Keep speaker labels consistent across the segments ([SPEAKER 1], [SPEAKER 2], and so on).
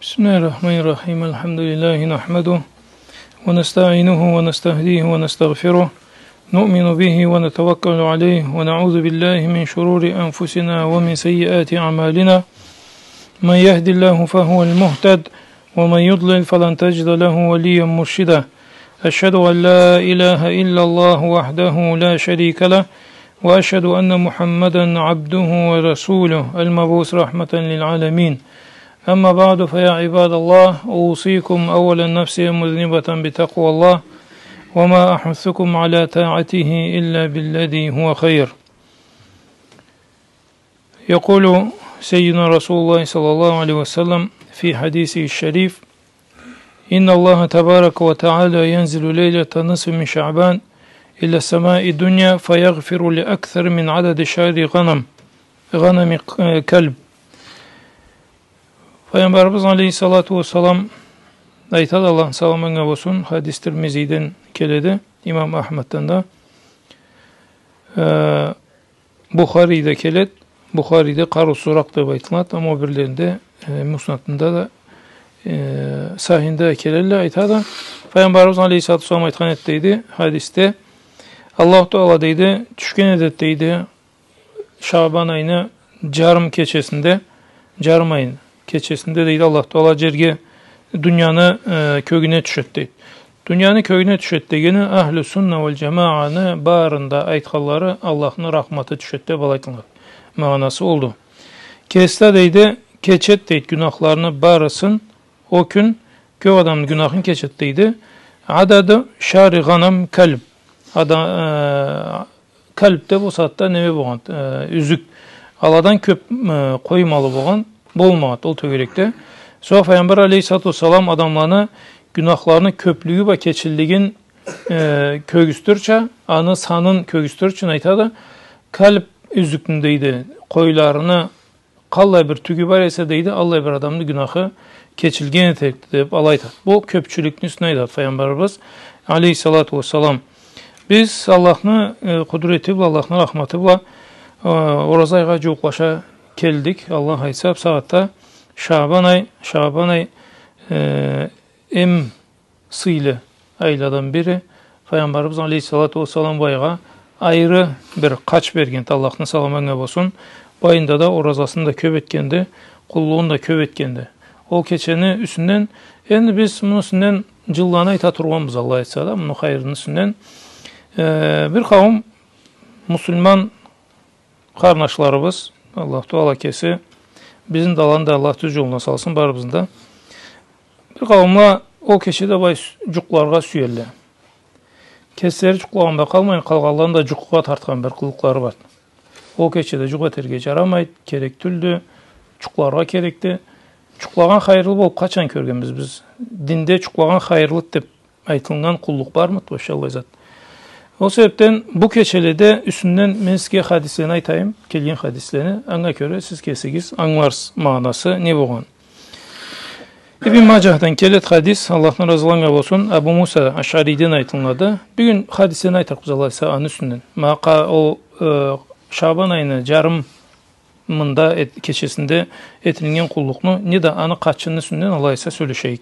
[SPEAKER 1] Bismillahirrahmanirrahim. Elhamdülillahi nahmeduhu ve nesta'inuhu ve nestehdihi ve nestağfiruh. Nu'minu bihi ve netevekkalu aleyh ve na'udhu billahi min şururi enfusina ve min seyyiati a'malina. Men yehdillahu fehuvel muhted ve men yudlil falan tecide lehu veliyen murşida. Eşhedü en la ilahe illallah vahdehu la şerike leh ve eşhedü enne Muhammeden abduhu ve resuluh el-mebûs rahmeten lil alemin. Amma ba'du fe ya ibadallah, usikum evvelen nefsi muznibeten bi takvallah ve ma ahussukum ala ta'atihi illa billezî huve hayr. Yekulu seyyidina Resulullah sallallahu aleyhi ve sellem fi hadisi şerif: İnna Allah tebareke ve teala yenzilu leyleten nisfi min Şaban ila semai dunya feyaghfiru li ekser min adedi şahri ganami kelb. Peygamberimiz Aleyhissalatu vesselam aytadi, Allah'ın salamına olsun, hadis Tirmizi'den keledi, İmam Ahmed'den de, Bukhari'de kelet, Bukhari'de Karu Surak da baytınat, ama o birilerinde Musnad'ında da sahinde kelelle aytadi. Peygamberimiz Aleyhissalatu vesselam aytkan ettiydi hadiste, Allah Teala deydi, düşken edetteydi Şaban ayını carım keçesinde, carım ayını keçesinde deydi Allah Teala cerge dünyanı kögüne düşetti. Dünyanı kögüne düşetti gene ahl-i sünne vel cemaanı bağrında aytkalları Allah'ın rahmeti düşetti balaytınlar. Manası oldu. Kesle deydi keçet deydi günahlarını bağrısın o gün kö adamın günahını keçetteydi. Adadı şari ganam kalb. Kalpte bu saatte neve boğan üzük aladan köp koymalı boğan bolmagat ol tögerekte. Sonra Peygamber Aleyhissalatu vesselam adamlarına günahlarını köplüğü ve keçilligin kögüstürçe, anı sanın kögüstürçün aytadı. Kalp üzüklündeydi. Koylarını kallay bir tügü var ise deydi. Allah bir adamın günahı keçilgen etekti deyip alaydı. Bu köpçülükün üstüne aytadı Peygamberimiz Aleyhissalatu vesselam. Biz Allah'ın kudretiyle, Allah'ın rahmetiyle orazayga cuqlaşa keldik. Allah hesap saatte Şaban ay em sıylı aylardan biri. Peygamberimiz Aleyhissalatu vesselam bayga ayrı bir kaç bergen Allah'ın salamına olsun. Bayında da orazasını da köp etkendi, kulluğunu da köp etkendi. O keçeni üstünden, endi biz bunun üstünden cıllana ayta turganbız Allah etse da, bunun hayrının üstünden. Bir kavim Müslüman karnaşlarımız, Allah Teala kesi bizim dalanda Allah düz yoluna salsın barımızın da. Bir kavimle o keçide bay cuklarga süyerler. Kesleri cuklağında kalmayın, kalgallarını da cukluğa tartkan bir kılıkları var. O keçide cukla tergeç aramaydı, kerek tüldü, cuklarga kerekti. Cuklağın hayırlı bolup kaçan körgemiz biz. Dinde cuklağın hayırlı dep aytılgan kulluk var mı? Başallah zat. O sebepten bu keçelede üstünden men sizge hadislerini aytayım, kelgen hadislerini. Anga göre siz kesigiz, anlarsız manası ne boğan. İbn Macah'dan kelet hadis, Allah'ın razılığına olsun, Ebu Musa Aş'ari'den aytılmadı. Bir gün hadislerini aytak biz Allah ise anı üstünden. O Şaban ayını carımında keçesinde etilingen kulluknu, ne de anı kaçının üstünden Allah ise söyleşeyik.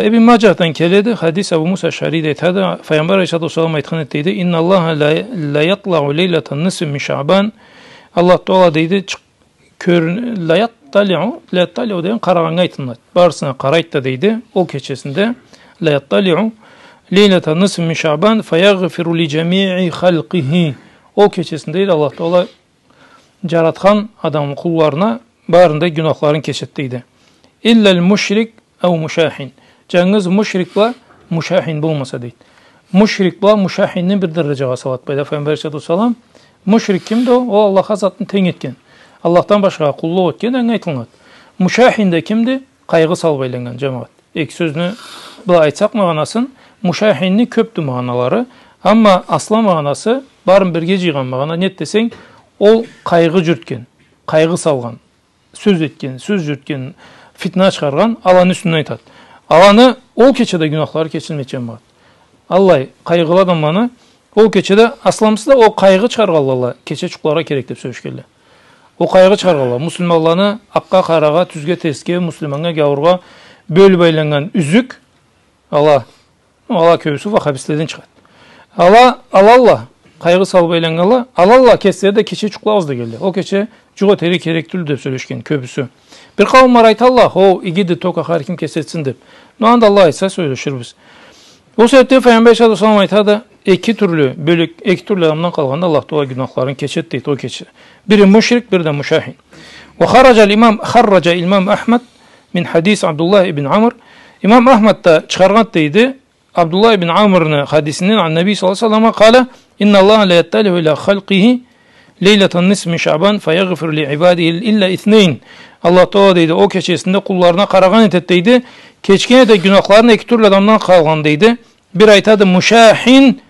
[SPEAKER 1] İbn Macah'dan keledi hadis Ebu Musa Aş'ari'de aytadi. Peygamber Aleyhissalatu vesselam aytkan ettiydi. İnna Allah la yatla'u leyleten nisfi min Şaban. Allah Teala deydi la yattali'u deyen qaraganga aytılmadı. Barısına qarayt da deydi. O keçesinde la yattali'u leyleten nisfi min Şaban feyaghfiru li cemi'i halqihi. O keçesindeydi Allah Teala jaratkan adamın kullarına barında günahların keçetteydi. İllel müşrik ev muşahin. Cengiz müşrikla muşahin bulmasa deydi. Müşrikla muşahinin bir dereceye salat bayda Peygamber Aleyhissalatu vesselam. Müşrik kimdi o? O Allah'a zatını ten etken. Allah'tan başka kulluq etken en aytılmadı. Muşahin de kimdi? Kaygı salbaylangan cemaat. İlk sözünü bu aytsak mağanasın. Muşahinni köptü mağanaları. Ama asla mağanası barın birge jıygan mağana. Net desen o kaygı jürtken, kaygı salgan, söz etken, söz jürtken, fitna çıkargan Allah'ın üstüne aytat. Allah'ını o keçede günahları keçilmeyeceğim var. Allah kaygılı adamlarını o keçede aslamısı da o kaygı çıkargan Allah keçe çuklara kerek dep söylüşkenler. O kayğı çıkargala. Müslümanlarını akka karaga, tüzge teske, Müslümanga gavurga böl baylangan üzük Allah köysü vahabisteden çıkat. Allah kaygı sal baylangalı Allah kesleri de keçe çuklağızdı geldi. O keçe cuğa teri kerektülü de söyleşken köpüsü. Bir kavim var ayet Allah o igidi toka har kim kesetsin dep. No anda Allah ise söyleşir biz. O sebepte Peygamber sallallahu aleyhi ve sellem aytada iki türlü adamdan kalganda Allah doğa günahların keçet deydi o keçe. Biri müşrik, biri de müşahin. Ve harraca İmam Ahmed min hadis Abdullah ibn Amr. İmam Ahmed da çıkargan deydi. Abdullah ibn Amr'ın hadisinden an Nebi sallallahu aleyhi ve sellem kâle inna Allah la yettalihu ila halqihi leyleten nisf min Şaban feyaghfir li ibadihi illa ithneyn. Allah Teala deydi o keçesinde kullarına karagan etet deydi. Keçkene de günahlarını iki türlü adamdan kalgan deydi. Bir aytadı müşahin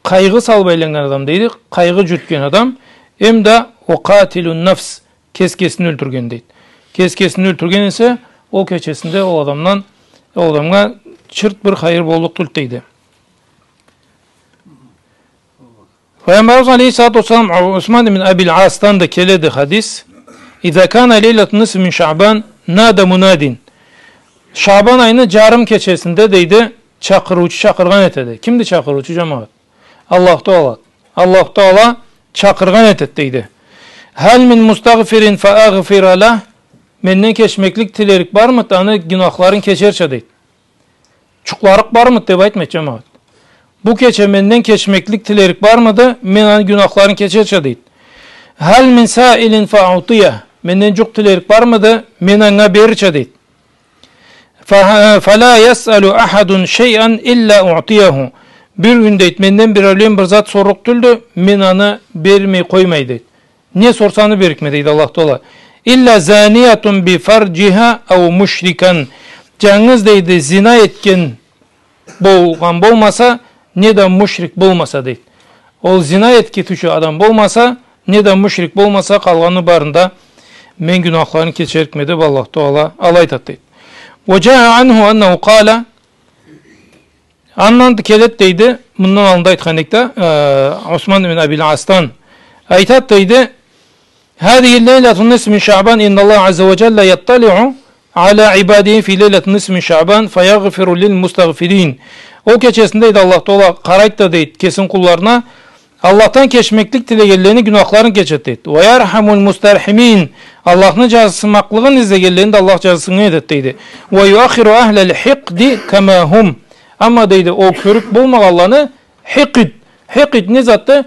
[SPEAKER 1] kaygı salbaylangan adam deydi. Kaygı cürtken adam. Hem de o katilun nefs keskesini öldürgen deydi. Keskesini öldürgen ise o keçesinde o adamga çırt bir hayır bolluk tült deydi. Peygamberimiz Aleyhisselatü Vesselam Osman bin Abil As'tan da keledi hadis. İza kana leyletun nisf min Şaban nada munadin. Şaban ayını carım keçesinde deydi çakırıcı çakırgan etedi. Kimdi çakırıcı cemaat? Allah Teala çakırgan etet deydi. Hal min mustagfirin fa aghfira lah. Menden keçmeklik tilerik var mı? Tanı günahların keçerçe deydi. Çuklarık var mı? Deba etmek cemaat. Bu keçe menden keçmeklik tilerik var mıdı? Men günahların keçerçe deydi. Hal min sailin fa a'tiyah. Menden cuk tilerik var mıdı? Men ana berçe deydi. فَلَا يَسْأَلُ أَحَدٌ شَيْئًا اِلَّا اُعْتِيَهُ. Bir gün deyit, menden bir öyleyim bir zat soruk tüldü, men anı bermeyi koymay deyit. Ne sorsanı berikme deyit Allah Teala. İlla zaniyatun bi farciha ev müşrikan. Canınız deydi zina etken bolmasa, ne de müşrik bolmasa deyit. O zina etki tüşü adam bolmasa, ne de müşrik bolmasa kalganı barında men günahlarını keçerikmedi Allah Teala alaytat deyit. وَجَاءَ عَنْهُ أَنَّهُ قَالَ Anlandı kelet deydi. Bundan alındı aytkanlıkta Osman bin Abil As'tan aytat deydi. هَذِهِ اللَّيْلَةُ النِّسْمِ مِنْ شَعْبَانِ اِنَّ اللّٰهَ عَزَّ وَجَلَّ يَطَّلِعُ عَلَى عِبَادِهِ فِي لَيْلَةِ النِّسْمِ مِنْ شَعْبَانِ فَيَغْفِرُ لِلْمُسْتَغْفِرِينَ. O keçesindeydi Allah Teala karayt da deydi kesin kullarına. Allah'tan keçmeklik dilegellerini günahlarını keçet deydi. وَيَرْحَمُ الْمُسْتَرْحِمِينَ. Allah'ın cazısımaklığın izlegellerini de Allah cazısını edet deydi. وَيُؤَخِرُ أَهْلَ الْحِقْدِ كَمَا هُمْ. Ama deydi o körük bulmak Allah'ını hikid. Hikid ne zattı?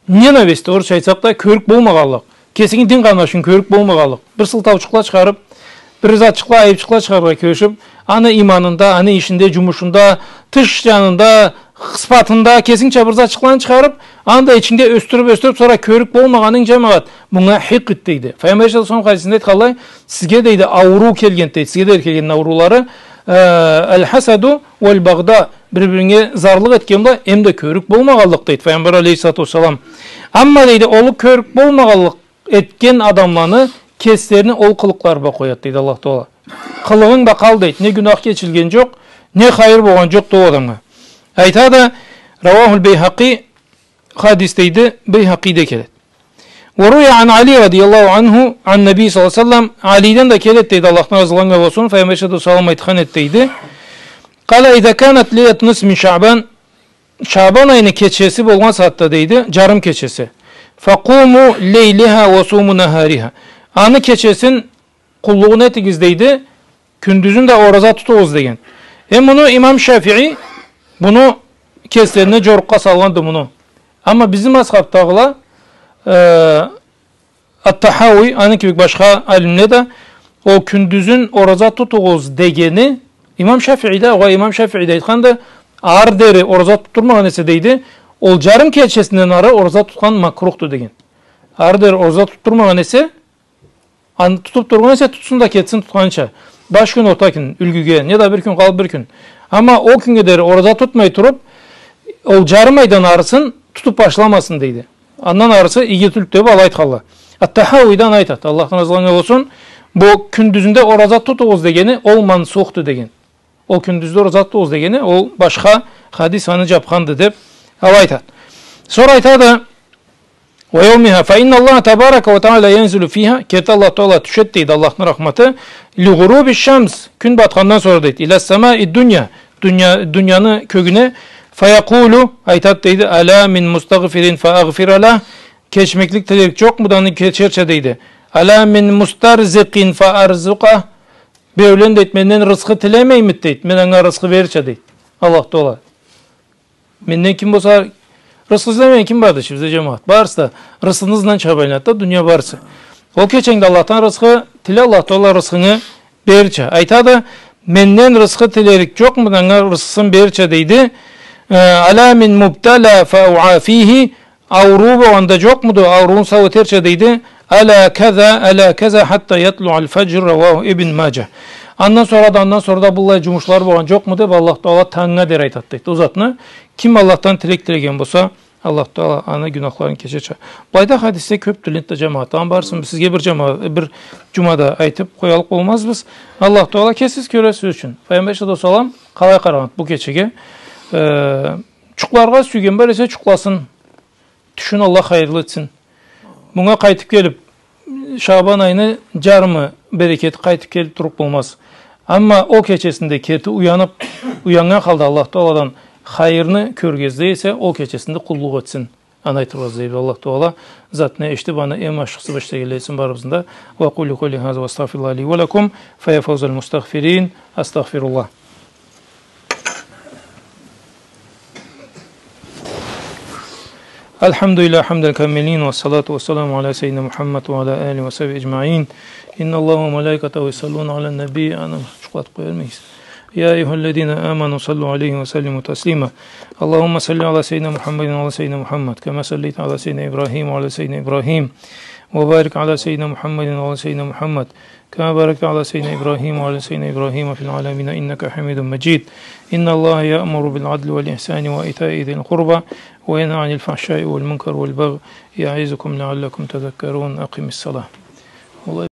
[SPEAKER 1] Nenavesti. Orası aytsak da körük bulmak Allah. Kesin din karnaşın körük bulmak Allah. Bir sıltavçıkla çıkarıp, bir zatçıkla, ayıpçıkla çıkarıp köşüp, anı imanında, anı işinde, cumuşunda, tış yanında, sıfatında kesinçe bir zatçıklarını çıkarıp, anda içinde östürüp sonra körük bolmaganın cemaat. Buna hikid deydi. Peygamber son hadisinde kalay, sizge deydi avru kelgen deydi. Sizge deydi kelgen avruları el-hasadu vel-bagda birbirine zarlık etkende hem de körük bolmaganlık deydi. Peygamber Aleyhisselatü Vesselam. Ama deydi olu körük bolmaganlık etken adamlarını keslerini ol kılıklarına koyat deydi Allah Teala. Kılığın da kal deydi. Ne günah geçilgen yok, ne hayır boğan yok da o adamga. Aytada Ravahul Beyhaqi hadisteydi. Beyhaqi'de kelet. Ve ruya an Ali radıyallahu anhu an Nebi sallallahu aleyhi ve sellem Ali'den de kelet deydi. Allah'tan razılanga olsun. Peygamber sallallahu aleyhi ve sellem etteydi. Kala idha kanat leylet nismin Şaban. Şaban ayını keçesi bolgan saatte deydi. Carım keçesi. Fakumu leyliha ve sumu nahariha. Anı keçesin kulluğunu etigizdeydi. Kündüzün de oraza tutuğuz degen. Bunu İmam Şafii bunu keslerine corukka salgandı bunu. Ama bizim ashabtağıla At-Tahavi, anı gibi başka alimle de o kündüzün oraza tutuğuz degeni İmam Şafii'de, o İmam Şafii'de aytkandı ağır deri oraza tutturmagan ese deydi. Ol carım keçesinden arı oraza tutkan makruhtu degen. Ağır deri oraza tutturmagan ese tutup durgan ese tutsun da ketsin tutkança. Baş gün otakin ülgüge ya da bir gün kalıp bir gün. Ama o gün deri oraza tutmayı turup ol carım aydan arısın tutup başlamasın deydi. Andan arısı iyi tülk deyip alayt kalla. At-Tahavi'den aytat. Allah'tan razılanı olsun. Bu kündüzünde oraza tutuğuz degeni olman soğuktu degen. O kündüzde oraza tutuğuz degeni o başka hadis anı capkandı deyip alaytat. Sonra aytadı ve yevmiha fe innallaha tebareke ve teala yenzulu fiha ket Allah Teala düşet deydi Allah'ın rahmeti li gurubi şems gün batkandan sonra deydi ila semai dünyanın köküne fe yekulu aytat deydi ala min mustagfirin fe agfir lah keçmeklik dilerik çok mu da keçerçe deydi ala min mustarzikin fe arzuka böyle deydi menden rızkı tilemeyim deydi menden rızkı verirçe deydi Allah Teala menden kim bolsa rızkı izlemeyen kim vardı şimdi cemaat? Varsa da rızkınızla çabaylatta dünya varsa. O keçengde Allah'tan rızkı tile Allah Teala rızkını berçe. Aytadı menden rızkı tilerik çok mu da rızkısın berçe deydi. Ala min mubtala fa'uafihi avrubu onda çok mudu avruun savuterçe deydi. Ala kaza hatta yatlu'al fecr revahu ibn Macah. Ondan sonra da bullay cumuşlar boğan çok mu deyip Allah Teala tanga der aytat deydi. Uzatını kim Allah'tan tilek dilegen bolsa Allah Teala ana günahlarını keçer. Bayda hadiste köp dilinde cemaattan barsın. Sizge bir cumada aytıp koyalık olmaz biz. Allah Teala kesiz köresi üçün. Peygamber sallam kalay qaragan bu keçege. Çuklarga sügen böylese çuklasın. Düşün Allah hayırlı etsin. Buna kaytıp gelip Şaban ayını carmı bereketi kaytıp gelip durup olmaz. Ama o keçesinde kerti uyangan kaldı Allah Teala'dan hayırını körgezde ise o keçesinde kulluk etsin. Anaytırız deyip Allah Teala zatına eşti bana en aşkısı başta geleysin barımızda. Ve kulli kulli haza ve estağfirullah li ve lekum fe yefavzel mustağfirin. Estağfirullah. Elhamdülillah hamdel kamilin ve salatu ve selamu ala seyyidina Muhammed ve ala alihi ve sahbihi ecma'in. İnna Allahu ve melaikatahu yusallun ala nebi. Ana çikolat koyar mıyız? Ya eyyühellezine amenu sallu aleyhi ve sellimu teslima. Allahümme salli ala seyyidina Muhammedin ve ala seyyidina Muhammed. Kema sallita ala seyyidina İbrahim ve ala seyyidina İbrahim. Ve barik ala seyyidina Muhammedin ve ala seyyidina Muhammed. Kema barakta ala seyyidina İbrahim ve ala seyyidina İbrahim fil alamina inneke hamidun mecid. İnna Allah ya'muru bil adli vel ihsani ve ita'i zil kurba ve yenha anil fahşai vel munkar vel bagh. Ya'izukum leallekum tezekkerun. Akimis salah.